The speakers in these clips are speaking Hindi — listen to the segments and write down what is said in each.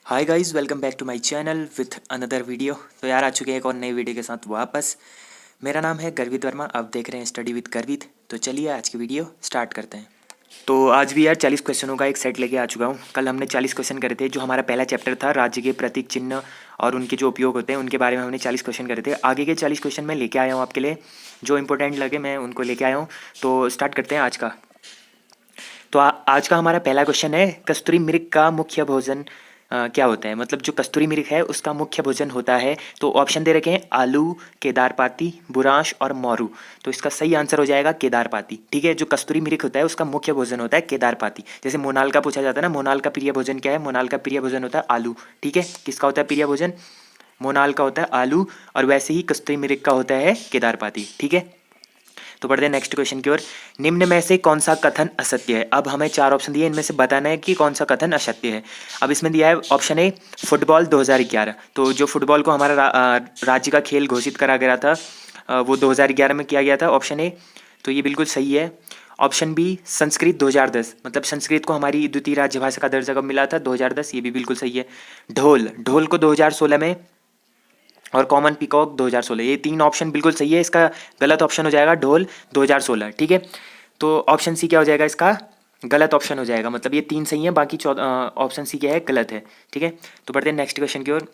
Hi guys, welcome back to my channel with another video. तो यार आ चुके हैं एक और नई वीडियो के साथ वापस। मेरा नाम है गर्वित वर्मा, आप देख रहे हैं स्टडी विद गर्वित। तो चलिए आज की वीडियो स्टार्ट करते हैं। तो आज भी यार 40 क्वेश्चनों का एक सेट लेके आ चुका हूँ। कल हमने 40 क्वेश्चन करे थे। जो हमारा पहला चैप्टर था राज्य के प्रतीक चिन्ह और उनके जो उपयोग होते हैं उनके बारे में हमने 40 क्वेश्चन करे थे। आगे के 40 क्वेश्चन मैं लेके आया हूँ आपके लिए, जो इंपॉर्टेंट लगे मैं उनको लेके आया हूँ। तो स्टार्ट करते हैं आज का। तो आज का हमारा पहला क्वेश्चन है, कस्तूरी मृग का मुख्य भोजन क्या होता है। मतलब जो कस्तूरी मृग है उसका मुख्य भोजन होता है। तो ऑप्शन दे रखे हैं आलू, केदारपाती, बुरांश और मोरू। तो इसका सही आंसर हो जाएगा केदारपाती। ठीक है, जो कस्तूरी मृग होता है उसका मुख्य भोजन होता है केदारपाती। जैसे मोनाल का पूछा जाता है ना, मोनाल का प्रिय भोजन क्या है। मोनाल का प्रिय भोजन होता है आलू। ठीक है, किसका होता है प्रिय भोजन, मोनाल का होता है आलू। और वैसे ही कस्तूरी मृग का होता है केदारपाती। ठीक है, तो बढ़ते हैं नेक्स्ट क्वेश्चन की ओर। निम्न में से कौन सा कथन असत्य है। अब हमें 4 ऑप्शन दिए, इनमें से बताना है कि कौन सा कथन असत्य है। अब इसमें दिया है ऑप्शन ए फुटबॉल 2011। तो जो फुटबॉल को हमारा राज्य का खेल घोषित करा गया था वो 2011 में किया गया था, ऑप्शन ए। तो ये बिल्कुल सही है। ऑप्शन बी संस्कृत 2010, मतलब संस्कृत को हमारी द्वितीय राज्य भाषा का दर्जा कब मिला था, 2010। ये भी बिल्कुल सही है। ढोल, ढोल को 2016 में। और कॉमन पीकॉक 2016। ये 3 ऑप्शन बिल्कुल सही है। इसका गलत ऑप्शन हो जाएगा ढोल 2016। ठीक है, तो ऑप्शन सी क्या हो जाएगा, इसका गलत ऑप्शन हो जाएगा। मतलब ये 3 सही है, बाकी ऑप्शन सी क्या है, गलत है। ठीक है, तो बढ़ते हैं नेक्स्ट क्वेश्चन की ओर।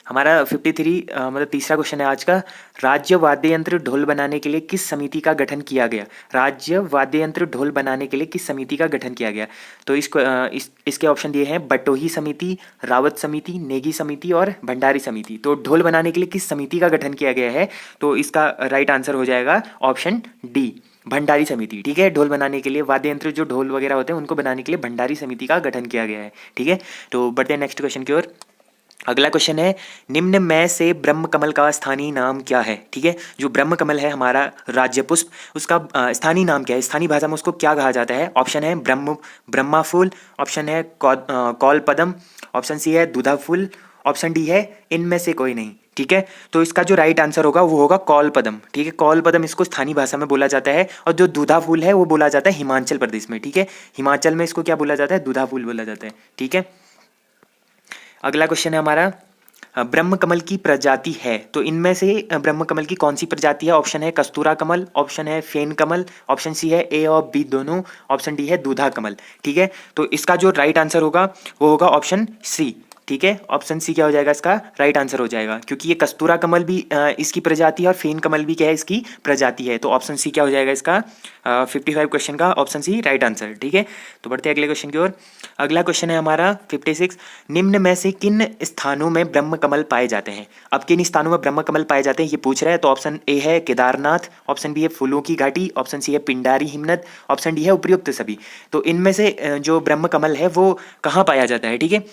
हमारा 53 मतलब तीसरा क्वेश्चन है आज का। राज्य वाद्य यंत्र ढोल बनाने के लिए किस समिति का गठन किया गया। राज्य वाद्य यंत्र ढोल बनाने के लिए किस समिति का गठन किया गया। तो इसके ऑप्शन दिए हैं बटोही समिति, रावत समिति, नेगी समिति और भंडारी समिति। तो ढोल बनाने के लिए किस समिति का गठन किया गया है, तो इसका राइट आंसर हो जाएगा ऑप्शन डी, भंडारी समिति। ठीक है, ढोल बनाने के लिए, वाद्य यंत्र जो ढोल वगैरह होते हैं उनको बनाने के लिए भंडारी समिति का गठन किया गया है। ठीक है, तो बढ़ते हैं नेक्स्ट क्वेश्चन की ओर। अगला क्वेश्चन है, निम्न में से ब्रह्म कमल का स्थानीय नाम क्या है। ठीक है, जो ब्रह्म कमल है हमारा राज्य पुष्प, उसका स्थानीय नाम क्या है, स्थानीय भाषा में उसको क्या कहा जाता है। ऑप्शन है ब्रह्मा फूल, ऑप्शन है कौल पदम, ऑप्शन सी है दूधा फूल, ऑप्शन डी है इनमें से कोई नहीं। ठीक है, तो इसका जो राइट आंसर होगा वो होगा कौल पदम। ठीक है, कौल पदम इसको स्थानीय भाषा में बोला जाता है। और जो दूधा फूल है वो बोला जाता है हिमाचल प्रदेश में। ठीक है, हिमाचल में इसको क्या बोला जाता है, दूधा फूल बोला जाता है। ठीक है, अगला क्वेश्चन है हमारा, ब्रह्म कमल की प्रजाति है। तो इनमें से ब्रह्म कमल की कौन सी प्रजाति है। ऑप्शन है कस्तूरा कमल, ऑप्शन है फेन कमल, ऑप्शन सी है ए और बी दोनों, ऑप्शन डी है दूधा कमल। ठीक है, तो इसका जो राइट आंसर होगा वो होगा ऑप्शन सी। ठीक है, ऑप्शन सी क्या हो जाएगा, इसका राइट आंसर हो जाएगा। क्योंकि ये कस्तूरा कमल भी इसकी प्रजाति है और फेन कमल भी क्या है, इसकी प्रजाति है। तो ऑप्शन सी क्या हो जाएगा इसका 55 क्वेश्चन का ऑप्शन सी राइट आंसर। ठीक है, तो बढ़ते हैं अगले क्वेश्चन की ओर। अगला क्वेश्चन है हमारा 56, निम्न में से किन स्थानों में ब्रह्म कमल पाए जाते हैं। अब किन स्थानों में ब्रह्म कमल पाए जाते हैं ये पूछ रहा है। तो ऑप्शन ए है केदारनाथ, ऑप्शन बी है फूलों की घाटी, ऑप्शन सी है पिंडारी हिमनद, ऑप्शन डी है उपयुक्त सभी। तो इनमें से जो ब्रह्म कमल है वो कहाँ पाया जाता है। ठीक है,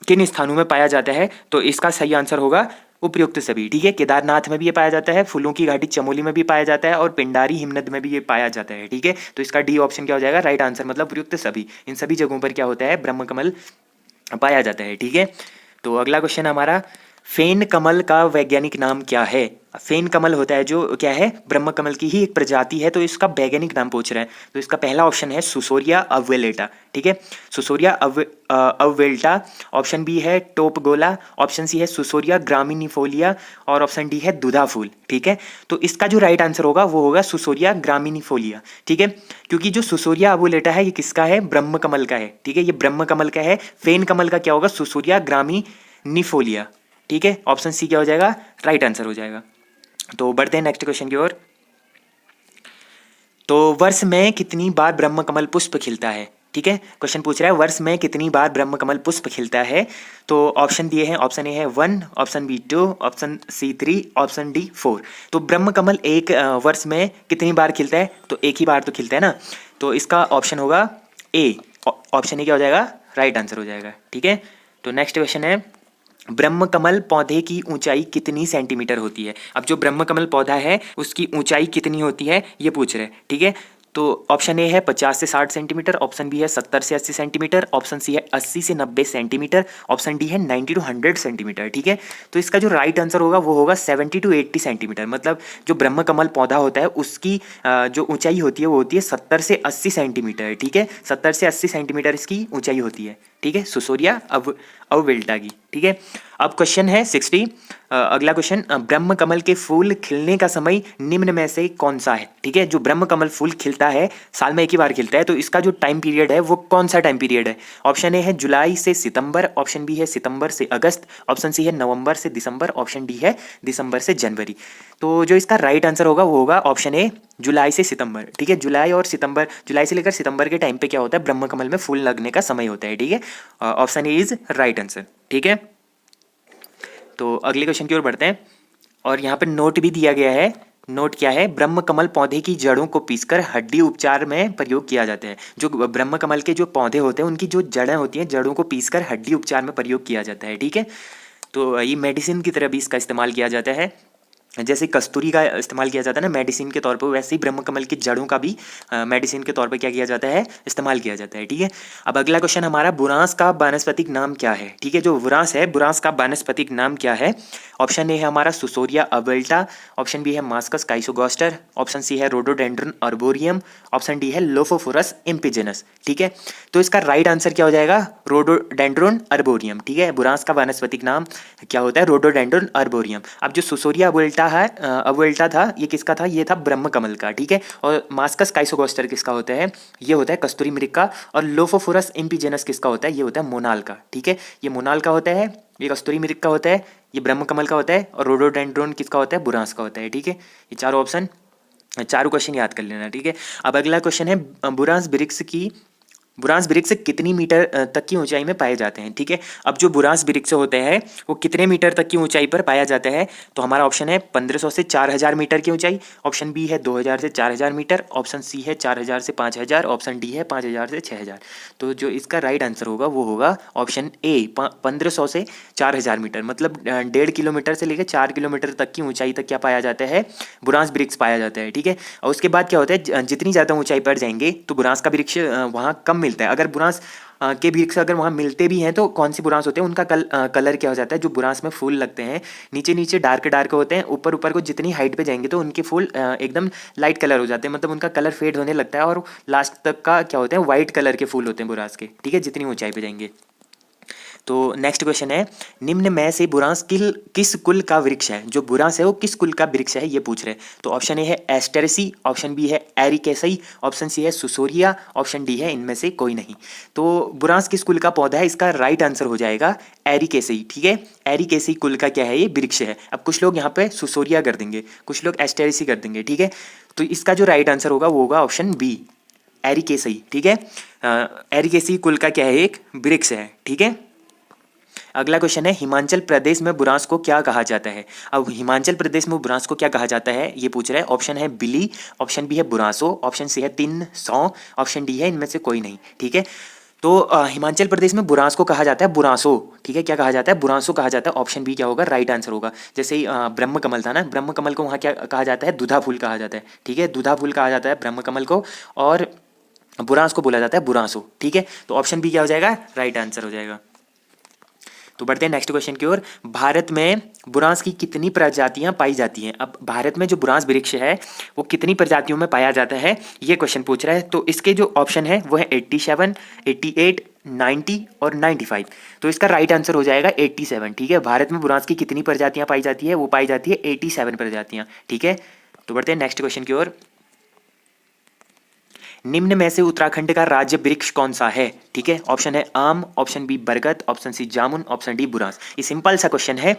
किन स्थानों में पाया जाता है, तो इसका सही आंसर होगा उपयुक्त सभी। ठीक है, केदारनाथ में भी ये पाया जाता है, फूलों की घाटी चमोली में भी पाया जाता है और पिंडारी हिमनद में भी ये पाया जाता है। ठीक है, तो इसका डी ऑप्शन क्या हो जाएगा, राइट आंसर, मतलब उपयुक्त सभी। इन सभी जगहों पर क्या होता है, ब्रह्म कमल पाया जाता है। ठीक है, तो अगला क्वेश्चन हमारा, फेन कमल का वैज्ञानिक नाम क्या है। फेन कमल होता है जो क्या है, ब्रह्म कमल की ही एक प्रजाति है। तो इसका वैज्ञानिक नाम पूछ रहे हैं। तो इसका पहला ऑप्शन है सुसोरिया अवेलेटा। ठीक है, सुसोरिया अवेल्टा, ऑप्शन बी है टोपगोला, ऑप्शन सी है सुसोरिया ग्रामिनिफोलिया और ऑप्शन डी है दूधा फूल। ठीक है, तो इसका जो राइट आंसर होगा वो होगा सुसोरिया ग्रामिनिफोलिया। ठीक है, क्योंकि जो सुसोरिया अवेलेटा है ये किसका है, ब्रह्म कमल का है। ठीक है, ये ब्रह्म कमल का है। फेन कमल का क्या होगा, सुसोरिया ग्रामिनिफोलिया। ठीक है, ऑप्शन सी क्या हो जाएगा, राइट आंसर हो जाएगा। तो बढ़ते हैं नेक्स्ट क्वेश्चन की ओर। तो वर्ष में कितनी बार ब्रह्म कमल पुष्प खिलता है। ठीक है, क्वेश्चन पूछ रहा है वर्ष में कितनी बार ब्रह्म कमल पुष्प खिलता है। तो ऑप्शन दिए हैं, ऑप्शन ए है 1, option B 2, option C 3, option D 4। तो ब्रह्म कमल एक वर्ष में कितनी बार खिलता है, तो एक ही बार तो खिलता है ना। तो इसका ऑप्शन होगा ए, ऑप्शन ए क्या हो जाएगा, राइट आंसर हो जाएगा। ठीक है, तो नेक्स्ट क्वेश्चन है, ब्रह्म कमल पौधे की ऊंचाई कितनी सेंटीमीटर होती है। अब जो ब्रह्म कमल पौधा है उसकी ऊंचाई कितनी होती है ये पूछ रहे हैं। ठीक है, तो ऑप्शन ए है 50 से 60 सेंटीमीटर, ऑप्शन बी है 70 से 80 सेंटीमीटर, ऑप्शन सी है 80 से 90 सेंटीमीटर, ऑप्शन डी है 90 to 100 सेंटीमीटर। ठीक है, तो इसका जो राइट आंसर होगा वो होगा 70 to 80 सेंटीमीटर। मतलब जो ब्रह्म कमल पौधा होता है उसकी जो ऊंचाई होती है वो होती है 70 से 80 सेंटीमीटर। ठीक है, 70 से 80 सेंटीमीटर इसकी ऊंचाई होती है। ठीक है, सुसोरिया अवविल्टा की। ठीक है, अब क्वेश्चन है 60। अगला क्वेश्चन, ब्रह्म कमल के फूल खिलने का समय निम्न में से कौन सा है? ठीक है, जो ब्रह्म कमल फूल खिलता है, साल में एक ही बार खिलता है, तो इसका जो टाइम पीरियड है वो कौन सा टाइम पीरियड है? ऑप्शन ए है जुलाई से सितंबर, ऑप्शन बी है सितंबर से अगस्त, ऑप्शन सी है नवंबर से दिसंबर, ऑप्शन डी है दिसंबर से जनवरी। तो जो इसका राइट आंसर होगा वो होगा ऑप्शन ए, जुलाई से सितंबर। ठीक है, जुलाई और सितंबर, जुलाई से लेकर सितंबर के टाइम पे क्या होता है, ब्रह्म कमल में फूल लगने का समय होता है। ठीक है, option A is right answer. ठीक है, तो अगले क्वेश्चन की ओर बढ़ते हैं और यहाँ पे नोट भी दिया गया है। नोट क्या है? ब्रह्म कमल पौधे की जड़ों को पीसकर हड्डी उपचार में प्रयोग किया जाता है। जो ब्रह्म कमल के जो पौधे होते हैं उनकी जो जड़ें होती हैं, जड़ों को पीसकर हड्डी उपचार में प्रयोग किया जाता है। ठीक है, तो ये मेडिसिन की तरह भी इसका इस्तेमाल किया जाता है। जैसे कस्तूरी का इस्तेमाल किया जाता है ना मेडिसिन के तौर पर, वैसे ही ब्रह्म कमल की जड़ों का भी मेडिसिन के तौर पर क्या किया जाता है, इस्तेमाल किया जाता है। ठीक है, अब अगला क्वेश्चन हमारा, बुरांस का वानस्पतिक नाम क्या है? ठीक है, जो बुरांस है, बुरांस का वानस्पतिक नाम क्या है? ऑप्शन ए है हमारा सुसोरिया अवल्टा, ऑप्शन बी है मास्कस काइसोगोस्टर, ऑप्शन सी है रोडोडेंड्रन अर्बोरियम, ऑप्शन डी है लोफोफोरस इम्पिजेनस। ठीक है, तो इसका राइट आंसर क्या हो जाएगा? Rhododendron arboreum. ठीक है, बुरांस का वानस्पतिक नाम क्या होता है? Rhododendron arboreum. अब जो सुसोरिया अवल्टा था, ये किसका था? ये था ब्रह्म कमल का। ठीक है, और मास्कस काइसोगोस्टर किसका होता है? ये होता है कस्तूरी मृग का। और लोफोफोरस इम्पिजेनस किसका होता है? ये होता है मोनाल का। ठीक है, ये मोनाल का होता है, ये कस्तूरी मृग का होता है, ये ब्रह्म कमल का होता है, और रोडोडेंड्रोन किसका होता है? बुरांस का होता है। ठीक है, ये चारों ऑप्शन, चारों क्वेश्चन याद कर लेना। ठीक है, अब अगला क्वेश्चन है, बुरांस वृक्ष कितनी मीटर तक की ऊंचाई में पाए जाते हैं? ठीक है, अब जो बुरांस वृक्ष होते हैं वो कितने मीटर तक की ऊंचाई पर पाया जाता है? तो हमारा ऑप्शन है 1500 से 4000 मीटर की ऊंचाई, ऑप्शन बी है 2000 से 4000 मीटर, ऑप्शन सी है 4000 से 5000, ऑप्शन डी है 5000 से 6000। तो जो इसका राइट आंसर होगा वो होगा ऑप्शन ए, 1500 से 4000 मीटर। मतलब 1.5 किलोमीटर से लेकर 4 किलोमीटर तक की ऊंचाई तक क्या पाया जाता है? बुरांस वृक्ष पाया जाता है। ठीक है, और उसके बाद क्या होता है, जितनी ज़्यादा ऊंचाई पर जाएंगे तो बुरांस का वृक्ष वहाँ कम मिलता है। अगर बुरांस के वृक्ष अगर वहाँ मिलते भी हैं तो कौन सी बुरांस होते हैं, उनका कलर क्या हो जाता है? जो बुरांस में फूल लगते हैं नीचे नीचे डार्क होते हैं, ऊपर ऊपर को जितनी हाइट पे जाएंगे तो उनके फूल एकदम लाइट कलर हो जाते हैं, मतलब उनका कलर फेड होने लगता है, और लास्ट तक का क्या होते हैं? वाइट कलर के फूल होते हैं बुरांस के। ठीक है, जितनी ऊंचाई पे जाएंगे। तो नेक्स्ट क्वेश्चन है, निम्न में से बुरांस किस कुल का वृक्ष है? जो बुरांस है वो किस कुल का वृक्ष है, ये पूछ रहे हैं। तो ऑप्शन ए है एस्टेरेसी, ऑप्शन बी है एरिकेसई, ऑप्शन सी है सुसोरिया, ऑप्शन डी है इनमें से कोई नहीं। तो बुरांस किस कुल का पौधा है? इसका राइट आंसर हो जाएगा एरिकेसई। ठीक है, एरिकेसई कुल का क्या है? ये वृक्ष है। अब कुछ लोग यहाँ पे सुसोरिया कर देंगे, कुछ लोग एस्टेरेसी कर देंगे। ठीक है, तो इसका जो राइट आंसर होगा वो होगा ऑप्शन बी, एरिकेसई। ठीक है, एरिकेसई कुल का क्या है? एक वृक्ष है। ठीक है, अगला क्वेश्चन है, हिमाचल प्रदेश में बुरांस को क्या कहा जाता है? अब हिमाचल प्रदेश में बुरांस को क्या कहा जाता है ये पूछ रहा है। ऑप्शन है बिली, ऑप्शन बी है बुरांसो, ऑप्शन सी है 300, ऑप्शन डी है इनमें से कोई नहीं। ठीक है, तो हिमाचल प्रदेश में बुरांस को कहा जाता है बुरांसो। ठीक है, क्या कहा जाता है? बुरांसो कहा जाता है। ऑप्शन बी क्या होगा? राइट आंसर होगा। जैसे ही ब्रह्म कमल था ना, ब्रह्म कमल को वहाँ क्या कहा जाता है? दूधा फूल कहा जाता है। ठीक है, दूधा फूल कहा जाता है ब्रह्म कमल को, और बुरांस को बोला जाता है बुरांसो। ठीक है, तो ऑप्शन बी क्या हो जाएगा? राइट आंसर हो जाएगा। तो बढ़ते हैं नेक्स्ट क्वेश्चन की ओर। भारत में बुरांस की कितनी प्रजातियां पाई जाती हैं? अब भारत में जो बुरांस वृक्ष है वो कितनी प्रजातियों में पाया जाता है, ये क्वेश्चन पूछ रहा है। तो इसके जो ऑप्शन है वो है 87, 88, 90 और 95। तो इसका राइट आंसर हो जाएगा 87। ठीक है, भारत में बुरांस की कितनी प्रजातियां पाई जाती है? वो पाई जाती है 87 प्रजातियां। ठीक है, तो बढ़ते हैं नेक्स्ट क्वेश्चन की ओर। निम्न में से उत्तराखंड का राज्य वृक्ष कौन सा है? ठीक है, ऑप्शन है आम, ऑप्शन बी बरगद, ऑप्शन सी जामुन, ऑप्शन डी बुरांस। ये सिंपल सा क्वेश्चन है।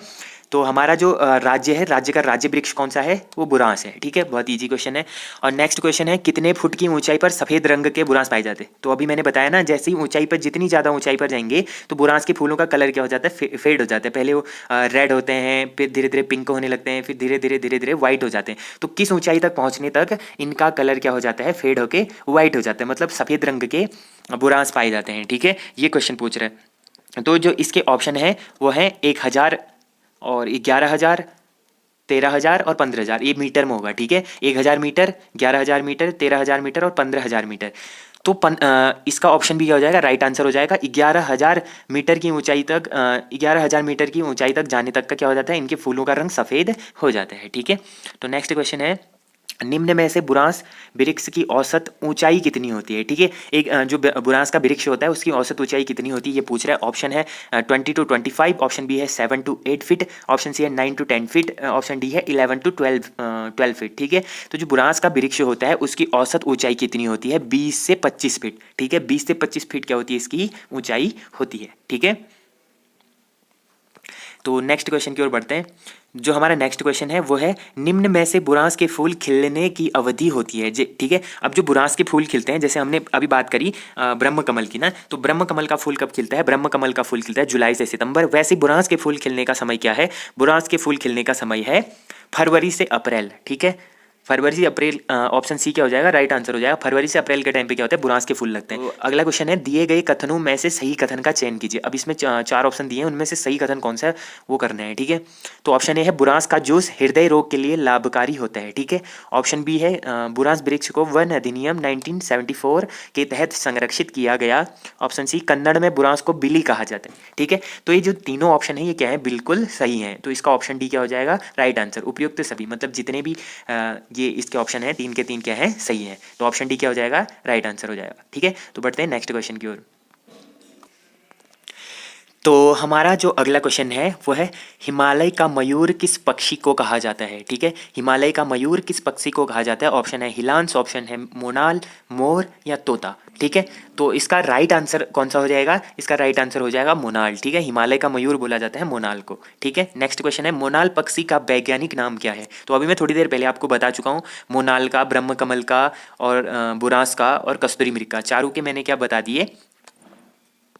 तो हमारा जो राज्य है, राज्य का राज्य वृक्ष कौन सा है? वो बुरांस है। ठीक है, बहुत इजी क्वेश्चन है। और नेक्स्ट क्वेश्चन है, कितने फुट की ऊंचाई पर सफेद रंग के बुरांस पाए जाते हैं? तो अभी मैंने बताया ना, जैसे ही ऊंचाई पर, जितनी ज़्यादा ऊंचाई पर जाएंगे तो बुरांस के फूलों का कलर क्या हो जाता है? फेड हो जाता है। पहले वो रेड होते हैं, फिर धीरे धीरे पिंक होने लगते हैं, फिर धीरे धीरे व्हाइट हो जाते हैं। तो किस ऊंचाई तक पहुँचने तक इनका कलर क्या हो जाता है? फेड होके व्हाइट हो जाता है, मतलब सफ़ेद रंग के बुरांस पाए जाते हैं। ठीक है, ये क्वेश्चन पूछ रहे हैं। तो जो इसके ऑप्शन है वो है 1000 और 11000 13,000 और 15,000, ये मीटर में होगा, ठीक है। 1,000 मीटर, 11,000 मीटर, 13,000 मीटर और 15,000 मीटर। तो इसका ऑप्शन भी क्या हो जाएगा, राइट आंसर हो जाएगा। 11,000 मीटर की ऊंचाई तक 11,000 मीटर की ऊंचाई तक जाने तक का क्या हो जाता है, इनके फूलों का रंग सफ़ेद हो जाता है, ठीक है। तो नेक्स्ट क्वेश्चन है, निम्न में से बुरांस वृक्ष की औसत ऊंचाई कितनी होती है, ठीक है। एक जो बुरांस का वृक्ष होता है उसकी औसत ऊंचाई कितनी होती है ये पूछ रहा है। ऑप्शन है 20 to 25, ऑप्शन बी है 7 to 8 फीट, ऑप्शन सी है 9 to 10 फीट, ऑप्शन डी है 11 to 12 फीट, ठीक है। तो जो बुरांस का वृक्ष होता है उसकी औसत ऊंचाई कितनी होती है, 20 से 25 फीट, ठीक है। 20 से 25 फीट क्या होती है इसकी ऊंचाई होती है, ठीक है। तो नेक्स्ट क्वेश्चन की ओर बढ़ते हैं। जो हमारा नेक्स्ट क्वेश्चन है वो है, निम्न में से बुरांस के फूल खिलने की अवधि होती है, ठीक है। अब जो बुरांस के फूल खिलते हैं, जैसे हमने अभी बात करी ब्रह्म कमल की ना, तो ब्रह्म कमल का फूल कब खिलता है, ब्रह्म कमल का फूल खिलता है जुलाई से सितंबर। वैसे बुरांस के फूल खिलने का समय क्या है, बुरांस के फूल खिलने का समय है फरवरी से अप्रैल, ठीक है। फरवरी से अप्रैल, ऑप्शन सी क्या हो जाएगा, राइट आंसर हो जाएगा। फरवरी से अप्रैल के टाइम पे क्या होता है, बुरांस के फूल लगते हैं। तो अगला क्वेश्चन है, दिए गए कथनों में से सही कथन का चयन कीजिए। अब इसमें 4 ऑप्शन दिए हैं, उनमें से सही कथन कौन सा है वो करना है, ठीक है। तो ऑप्शन ए है, बुरांस का जूस हृदय रोग के लिए लाभकारी होता है, ठीक है। ऑप्शन बी है, बुरांस वृक्ष को वन अधिनियम 1974 के तहत संरक्षित किया गया। ऑप्शन सी, कन्नड़ में बुरांस को बिली कहा जाता है, ठीक है। तो ये जो तीनों ऑप्शन है ये क्या है, बिल्कुल सही है। तो इसका ऑप्शन डी क्या हो जाएगा, राइट आंसर। उपयुक्त सभी, मतलब जितने भी ये इसके ऑप्शन है 3 के 3 क्या है, सही है। तो ऑप्शन डी क्या हो जाएगा, राइट आंसर हो जाएगा, ठीक है। तो बढ़ते हैं नेक्स्ट क्वेश्चन की ओर। तो हमारा जो अगला क्वेश्चन है वो है, हिमालय का मयूर किस पक्षी को कहा जाता है, ठीक है। हिमालय का मयूर किस पक्षी को कहा जाता है। ऑप्शन है हिलांस, ऑप्शन है मोनाल, मोर या तोता, ठीक है। तो इसका राइट आंसर कौन सा हो जाएगा, इसका राइट आंसर हो जाएगा मोनाल, ठीक है। हिमालय का मयूर बोला जाता है मोनाल को, ठीक है। नेक्स्ट क्वेश्चन है, मोनाल पक्षी का वैज्ञानिक नाम क्या है। तो अभी मैं थोड़ी देर पहले आपको बता चुका हूँ, मोनाल का, ब्रह्म कमल का और बुरांस का और कस्तूरी मृग का, चारों के मैंने क्या बता दिए,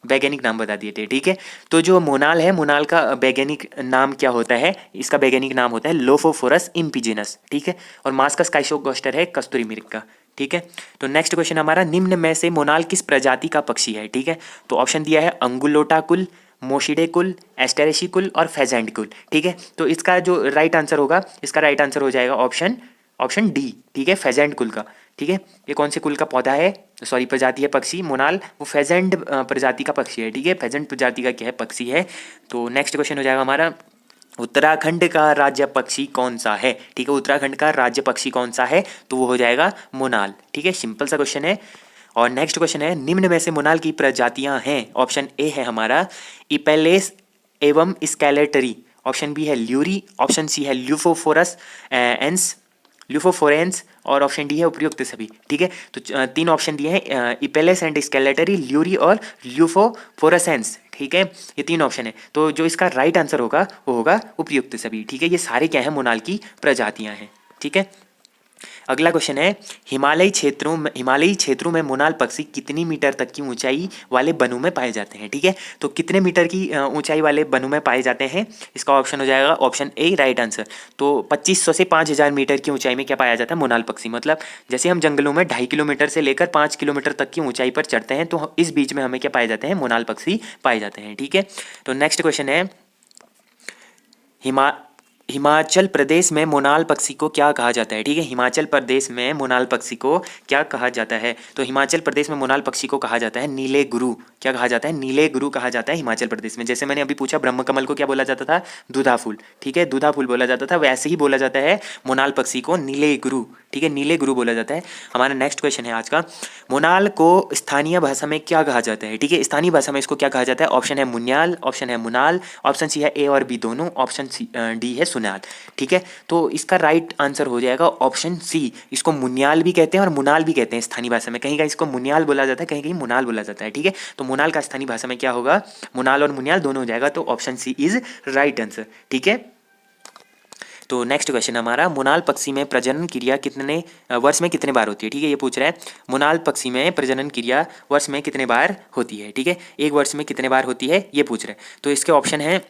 वैज्ञानिक नाम बता दिए थे, ठीक है। तो जो मोनाल है, मोनाल का वैज्ञानिक नाम क्या होता है, इसका वैज्ञानिक नाम होता है लोफोफोरस इम्पिजिनस, ठीक है। और मास्कस काइसोगोस्टर है कस्तूरी मृग का, ठीक है। तो नेक्स्ट क्वेश्चन हमारा, निम्न में से मोनाल किस प्रजाति का पक्षी है, ठीक है। तो ऑप्शन दिया है अंगुलोटा कुल, मोशिडे कुल, एस्टेरेशी कुल और फेजेंट कुल, ठीक है। तो इसका जो राइट आंसर होगा, इसका राइट आंसर हो जाएगा ऑप्शन डी, ठीक है, फेजेंट कुल का, ठीक है। ये कौन से कुल का पौधा है, सॉरी प्रजाति है पक्षी, मोनाल वो फेजेंट प्रजाति का पक्षी है, ठीक है। फेजेंट प्रजाति का क्या है, पक्षी है। तो नेक्स्ट क्वेश्चन हो जाएगा हमारा, उत्तराखंड का राज्य पक्षी कौन सा है, ठीक है। उत्तराखंड का राज्य पक्षी कौन सा है, तो वो हो जाएगा मोनाल, ठीक है। सिंपल सा क्वेश्चन है। और नेक्स्ट क्वेश्चन है, निम्न में से मोनाल की प्रजातियां हैं। ऑप्शन ए है हमारा इपेलेस एवं स्केलेटरी, ऑप्शन बी है ल्यूरी, ऑप्शन सी है ल्यूफोफोरस एंस, ल्यूफोफोरेंस और ऑप्शन डी है उपयुक्त सभी, ठीक है। तो 3 ऑप्शन दिए हैं, इपेलेस एंड स्केलेटरी, ल्यूरी और ल्यूफोफोरेसेंस, ठीक है। ये 3 ऑप्शन है। तो जो इसका राइट आंसर होगा वो होगा उपयुक्त सभी, ठीक है। ये सारे क्या है, मोनाल की प्रजातियां हैं, ठीक है। अगला क्वेश्चन है, हिमालयी क्षेत्रों में मोनाल पक्षी कितनी मीटर तक की ऊंचाई वाले वनों में पाए जाते हैं, ठीक है। तो कितने मीटर की ऊंचाई वाले वनों में पाए जाते हैं, इसका ऑप्शन हो जाएगा ऑप्शन ए, राइट आंसर। तो 2500 से 5000 मीटर की ऊंचाई में क्या पाया जाता है, मोनाल पक्षी। मतलब जैसे हम जंगलों में 2.5 किलोमीटर से लेकर 5 किलोमीटर तक की ऊंचाई पर चढ़ते हैं, तो इस बीच में हमें क्या पाए जाते हैं, मोनाल पक्षी पाए जाते हैं, ठीक है। तो नेक्स्ट क्वेश्चन है, हिमाचल प्रदेश में मोनाल पक्षी को क्या कहा जाता है, ठीक है। हिमाचल प्रदेश में मोनाल पक्षी को क्या कहा जाता है। तो हिमाचल प्रदेश में मोनाल पक्षी को कहा जाता है नीले गुरु। क्या कहा जाता है, नीले गुरु कहा जाता है हिमाचल प्रदेश में। जैसे मैंने अभी पूछा, ब्रह्म कमल को क्या बोला जाता था, दूधा फूल, ठीक है, दूधा फूल बोला जाता था, वैसे ही बोला जाता है मोनाल पक्षी को नीले गुरु, ठीक है, नीले गुरु बोला जाता है। हमारा नेक्स्ट क्वेश्चन है आज का, मोनाल को स्थानीय भाषा में क्या कहा जाता है, ठीक है। स्थानीय भाषा में इसको क्या कहा जाता है। ऑप्शन है मुन्याल, ऑप्शन है मुनाल, ऑप्शन सी है ए और बी दोनों, ऑप्शन डी है सुनाल, ठीक है। तो इसका राइट आंसर हो जाएगा ऑप्शन सी। इसको मुन्याल भी कहते हैं और मुनाल भी कहते हैं स्थानीय भाषा में। कहीं कहीं इसको मुन्याल बोला जाता है, कहीं कहीं मुनाल बोला जाता है, ठीक है। तो मुनाल का स्थानीय भाषा में क्या होगा, मुनाल और मुन्याल दोनों हो जाएगा। तो option C is right answer, ठीक है। तो नेक्स्ट क्वेश्चन हमारा, मोनाल पक्षी में प्रजनन क्रिया कितने वर्ष में कितने बार होती है, ठीक है। ये पूछ रहा है, मोनाल पक्षी में प्रजनन क्रिया वर्ष में कितने बार होती है, ठीक है। एक वर्ष में कितने बार होती है ये पूछ रहे हैं। तो इसके ऑप्शन है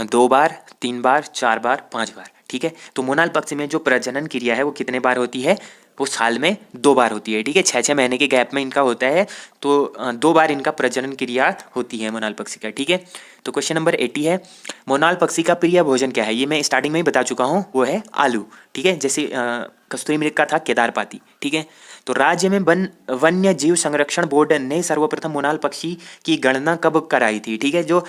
2 बार, 3 बार, 4 बार, 5 बार, ठीक है। तो मोनाल पक्षी में जो प्रजनन क्रिया है वो कितने बार होती है, वो साल में 2 बार होती है, ठीक है। 6-6 महीने के गैप में इनका होता है, तो 2 बार इनका प्रजनन क्रिया होती है मोनाल पक्षी का, ठीक है। तो क्वेश्चन नंबर 80 है, मोनाल पक्षी का प्रिय भोजन क्या है? ये मैं स्टार्टिंग में ही बता चुका हूँ, वो है आलू, ठीक है। जैसे कस्तूरी मृग का था केदारपाती, ठीक है। तो राज्य में वन्य जीव संरक्षण बोर्ड ने सर्वप्रथम मोनाल पक्षी की गणना कब कराई थी? ठीक है, जो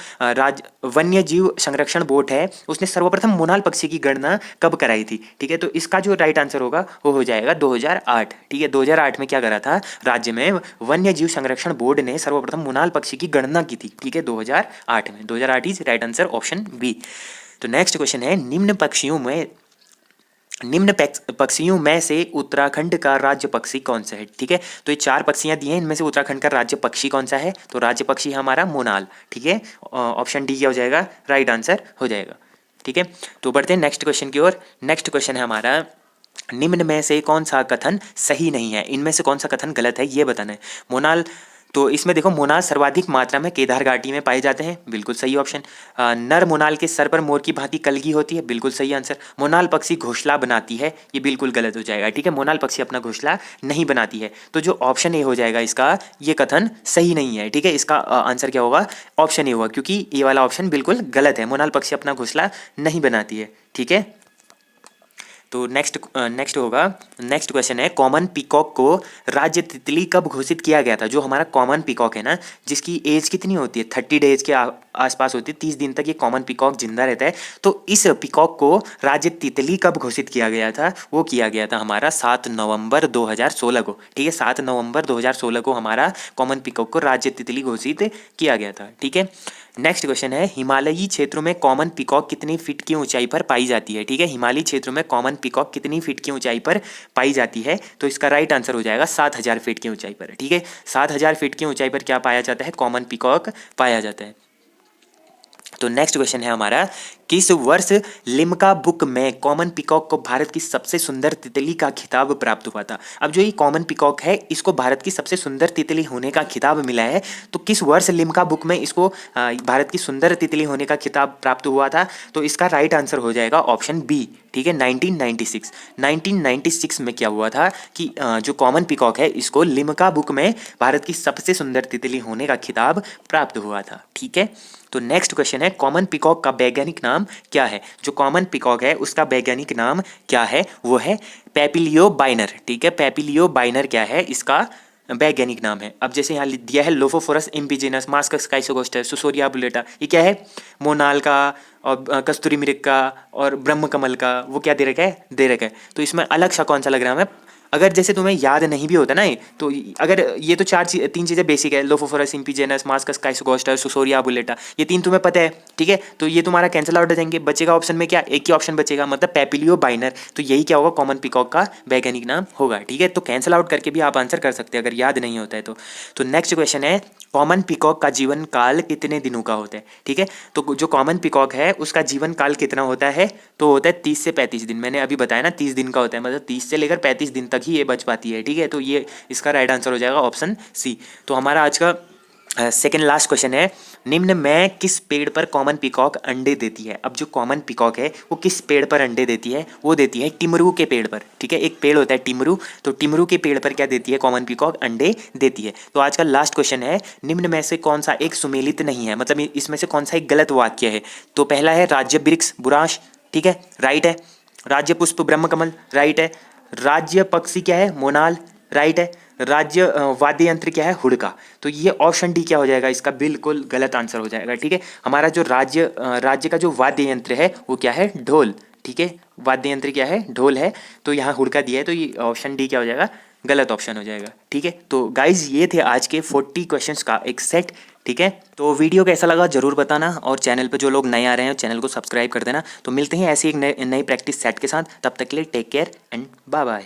वन्य जीव संरक्षण बोर्ड है उसने सर्वप्रथम मोनाल पक्षी की गणना कब कराई थी? ठीक है, तो इसका जो राइट आंसर होगा वो हो जाएगा 2008, ठीक है। 2008 में क्या करा था? राज्य में वन्य जीव संरक्षण बोर्ड ने सर्वप्रथम मोनाल पक्षी की गणना की थी, ठीक है, 2008 में। 2008 is right answer, option B. तो नेक्स्ट क्वेश्चन है, निम्न पक्षियों में से उत्तराखंड का राज्य पक्षी कौन सा है? ठीक है, तो ये 4 पक्षियां दी हैं, इनमें से उत्तराखंड का राज्य पक्षी कौन सा है? तो राज्य पक्षी हमारा मोनाल, ठीक है। ऑप्शन डी क्या हो जाएगा? राइट आंसर हो जाएगा, ठीक है। तो बढ़ते हैं नेक्स्ट क्वेश्चन की ओर। नेक्स्ट क्वेश्चन है हमारा, निम्न में से कौन सा कथन सही नहीं है? इनमें से कौन सा कथन गलत है ये बताना है। मोनाल, तो इसमें देखो, मोनाल सर्वाधिक मात्रा में केदार घाटी में पाए जाते हैं, बिल्कुल सही ऑप्शन। नर मोनाल के सर पर मोर की भांति कलगी होती है, बिल्कुल सही आंसर। मोनाल पक्षी घोंसला बनाती है, ये बिल्कुल गलत हो जाएगा, ठीक है। मोनाल पक्षी अपना घोंसला नहीं बनाती है, तो जो ऑप्शन ए हो जाएगा इसका, ये कथन सही नहीं है, ठीक है। इसका आंसर क्या होगा? ऑप्शन ए होगा, क्योंकि ये वाला ऑप्शन बिल्कुल गलत है। मोनाल पक्षी अपना घोंसला नहीं बनाती है, ठीक है। तो नेक्स्ट क्वेश्चन है, कॉमन पीकॉक को राज्य तितली कब घोषित किया गया था? जो हमारा कॉमन पीकॉक है ना, जिसकी एज कितनी होती है? 30 डेज के आसपास होती है, 30 दिन तक ये कॉमन पीकॉक जिंदा रहता है। तो इस पीकॉक को राज्य तितली कब घोषित किया गया था? वो किया गया था हमारा 7 नवंबर 2016 को, ठीक है। 7 नवंबर 2016 को हमारा कॉमन पीकॉक को राज्य तितली घोषित किया गया था, ठीक है। नेक्स्ट क्वेश्चन है, हिमालयी क्षेत्रों में कॉमन पीकॉक कितनी फीट की ऊंचाई पर पाई जाती है? ठीक है, हिमालयी क्षेत्रों में कॉमन पीकॉक कितनी फीट की ऊंचाई पर पाई जाती है? तो इसका राइट आंसर हो जाएगा 7000 फीट की ऊंचाई पर, ठीक है। 7000 फीट की ऊंचाई पर क्या पाया जाता है? कॉमन पीकॉक पाया जाता है। तो नेक्स्ट क्वेश्चन है हमारा, किस वर्ष लिम्का बुक में कॉमन पीकॉक को भारत की सबसे सुंदर तितली का खिताब प्राप्त हुआ था? अब जो ये कॉमन पीकॉक है, इसको भारत की सबसे सुंदर तितली होने का खिताब मिला है, तो किस वर्ष लिम्का बुक में इसको भारत की सुंदर तितली होने का खिताब प्राप्त हुआ था? तो इसका राइट आंसर हो जाएगा ऑप्शन बी, ठीक है, 1996। 1996 में क्या हुआ था कि जो कॉमन पीकॉक है, इसको लिम्का बुक में भारत की सबसे सुंदर तितली होने का खिताब प्राप्त हुआ था, ठीक है। तो नेक्स्ट क्वेश्चन है, कॉमन पीकॉक का वैज्ञानिक नाम क्या है? जो कॉमन पीकॉक है उसका वैज्ञानिक नाम क्या है? वो है पेपिलियो बाइनर, ठीक है। पेपिलियो बाइनर क्या है? इसका वैज्ञानिक नाम है। अब जैसे यहाँ दिया है लोफोफोरस इम्पिजिनस, मास्कस काइसोगोस्टर, सुसोरिया बुलेटा, ये क्या है? मोनाल का और कस्तूरी मृग का और ब्रह्म कमल का, वो क्या दे रखा है? दे रखा है। तो इसमें अलग सा कौन सा लग रहा है हमें? अगर जैसे तुम्हें याद नहीं भी होता ना, तो अगर ये तो 3 चीज़ें बेसिक है, लोफोफोरस इम्पिजेनस, मास्कस काइसोगोस्टर, सुसोरिया बुलेटा, ये 3 तुम्हें पता है, ठीक है। तो ये तुम्हारा कैंसिल आउट हो जाएंगे, बचेगा ऑप्शन में क्या? एक ही ऑप्शन बचेगा, मतलब पेपिलियो बाइनर। तो यही क्या होगा? कॉमन पीकॉक का वैज्ञानिक नाम होगा, ठीक है। तो कैंसिल आउट करके भी आप आंसर कर सकते हैं अगर याद नहीं होता है तो नेक्स्ट क्वेश्चन है, कॉमन पीकॉक का जीवन काल कितने दिनों का होता है? ठीक है, तो जो कॉमन पीकॉक है उसका जीवन काल कितना होता है? तो होता है 30 से 35 दिन। मैंने अभी बताया ना 30 दिन का होता है, मतलब 30 से लेकर 35 दिन तक ही ये बच पाती है, ठीक है। तो ये इसका राइट आंसर हो जाएगा ऑप्शन सी। तो हमारा आज का सेकेंड लास्ट क्वेश्चन है, निम्न में किस पेड़ पर कॉमन पीकॉक अंडे देती है? अब जो कॉमन पीकॉक है वो किस पेड़ पर अंडे देती है? वो देती है टिमरू के पेड़ पर, ठीक है। एक पेड़ होता है टिमरू, तो टिमरू के पेड़ पर क्या देती है कॉमन पीकॉक? अंडे देती है। तो आज का लास्ट क्वेश्चन है, निम्न में से कौन सा एक सुमेलित नहीं है, मतलब इसमें से कौन सा एक गलत वाक्य है? तो पहला है राज्य वृक्ष बुरांश, ठीक है, राइट है। राज्य पुष्प ब्रह्मकमल, राइट है। राज्य पक्षी क्या है? मोनाल, राइट है। राज्य वाद्य यंत्र क्या है? हुड़का। तो ये ऑप्शन डी क्या हो जाएगा? इसका बिल्कुल गलत आंसर हो जाएगा, ठीक है। हमारा जो राज्य का जो वाद्य यंत्र है वो क्या है? ढोल, ठीक है। वाद्य यंत्र क्या है? ढोल है। तो यहाँ हुड़का दिया है, तो ये ऑप्शन डी क्या हो जाएगा? गलत ऑप्शन हो जाएगा, ठीक है। तो गाइज ये थे आज के 40 क्वेश्चंस का एक सेट, ठीक है। तो वीडियो कैसा लगा जरूर बताना, और चैनल पे जो लोग नए आ रहे हैं चैनल को सब्सक्राइब कर देना। तो मिलते हैं ऐसी एक नई प्रैक्टिस सेट के साथ, तब तक के लिए take care and bye bye.